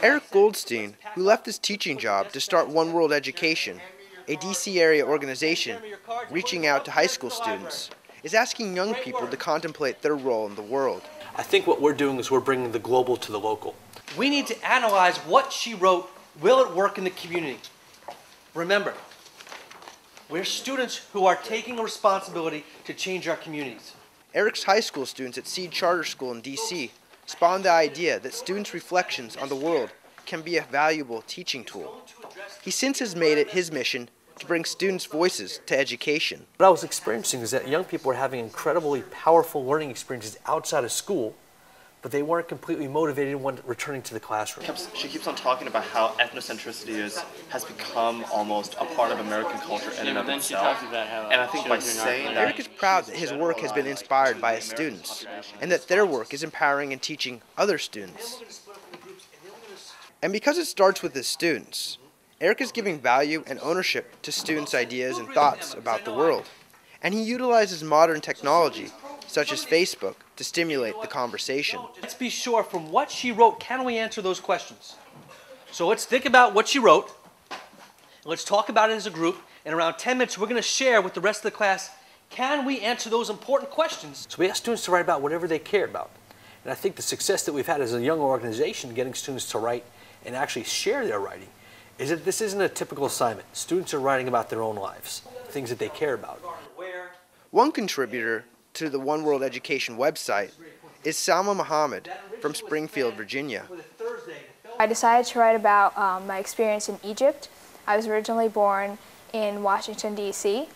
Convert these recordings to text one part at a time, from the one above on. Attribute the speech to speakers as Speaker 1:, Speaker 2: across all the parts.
Speaker 1: Eric Goldstein, who left his teaching job to start One World Education, a DC area organization reaching out to high school students, is asking young people to contemplate their role in the world.
Speaker 2: I think what we're doing is we're bringing the global to the local.
Speaker 3: We need to analyze what she wrote. Will it work in the community? Remember, we're students who are taking a responsibility to change our communities.
Speaker 1: Eric's high school students at Seed Charter School in DC spawned the idea that students' reflections on the world can be a valuable teaching tool. He since has made it his mission to bring students' voices to education.
Speaker 2: What I was experiencing is that young people were having incredibly powerful learning experiences outside of school, but they weren't completely motivated when returning to the classroom.
Speaker 4: She keeps on talking about how ethnocentricity has become almost a part of American culture in and of itself. And I think by saying that...
Speaker 1: Eric is proud that his work has been inspired by his students, and that their work is empowering and teaching other students. And because it starts with his students, Eric is giving value and ownership to students' ideas and thoughts about the world. And he utilizes modern technology, such as Facebook, to stimulate the conversation.
Speaker 3: Let's be sure from what she wrote, can we answer those questions? So let's think about what she wrote. Let's talk about it as a group. In around 10 minutes, we're going to share with the rest of the class, can we answer those important questions?
Speaker 2: So we asked students to write about whatever they care about. And I think the success that we've had as a young organization getting students to write and actually share their writing is that this isn't a typical assignment. Students are writing about their own lives, things that they care about.
Speaker 1: One contributor to the One World Education website is Salma Muhammad from Springfield, Virginia.
Speaker 5: I decided to write about my experience in Egypt. I was originally born in Washington, D.C.,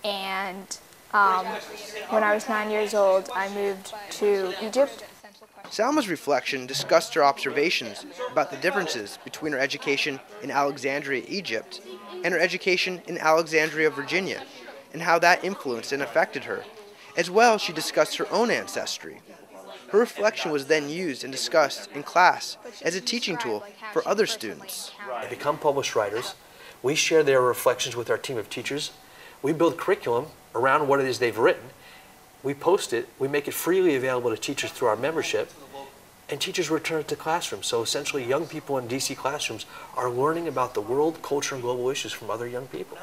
Speaker 5: and when I was 9 years old, I moved to Egypt.
Speaker 1: Salma's reflection discussed her observations about the differences between her education in Alexandria, Egypt, and her education in Alexandria, Virginia, and how that influenced and affected her. As well, she discussed her own ancestry. Her reflection was then used and discussed in class as a teaching tool for other students.
Speaker 2: They become published writers. We share their reflections with our team of teachers. We build curriculum around what it is they've written. We post it, we make it freely available to teachers through our membership, and teachers return it to classrooms. So essentially young people in DC classrooms are learning about the world, culture, and global issues from other young people.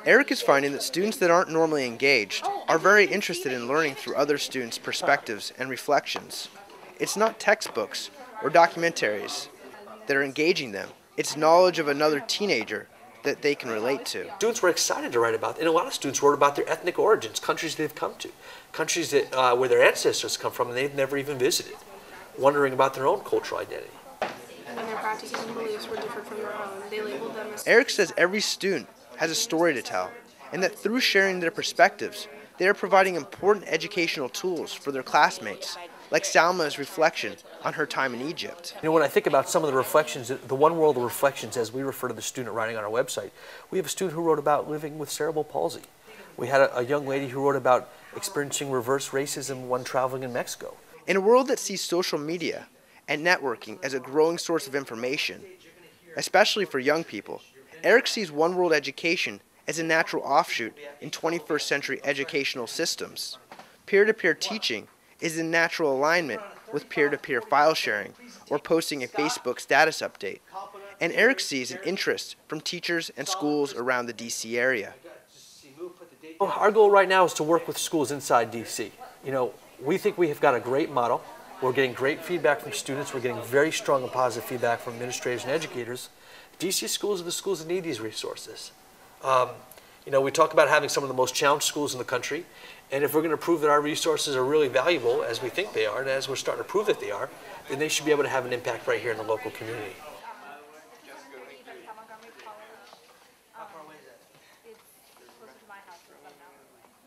Speaker 1: Eric is finding that students that aren't normally engaged are very interested in learning through other students' perspectives and reflections. It's not textbooks or documentaries that are engaging them. It's knowledge of another teenager that they can relate to.
Speaker 2: Students were excited to write about, and a lot of students wrote about their ethnic origins, countries they've come to, countries that, where their ancestors come from and they've never even visited, wondering about their own cultural identity.
Speaker 6: And their practices and beliefs were different from their own. They labeled them as...
Speaker 1: Eric says every student has a story to tell, and that through sharing their perspectives, they are providing important educational tools for their classmates, like Salma's reflection on her time in Egypt.
Speaker 2: You know, when I think about some of the reflections, the One World of Reflections, as we refer to the student writing on our website, we have a student who wrote about living with cerebral palsy. We had a young lady who wrote about experiencing reverse racism when traveling in Mexico.
Speaker 1: In a world that sees social media and networking as a growing source of information, especially for young people, Eric sees One World Education as a natural offshoot in 21st century educational systems. Peer-to-peer teaching is in natural alignment with peer-to-peer file sharing or posting a Facebook status update. And Eric sees an interest from teachers and schools around the DC area.
Speaker 2: Our goal right now is to work with schools inside DC. You know, we think we have got a great model. We're getting great feedback from students. We're getting very strong and positive feedback from administrators and educators. DC schools are the schools that need these resources. You know, we talk about having some of the most challenged schools in the country, and if we're going to prove that our resources are really valuable, as we think they are, and as we're starting to prove that they are, then they should be able to have an impact right here in the local community.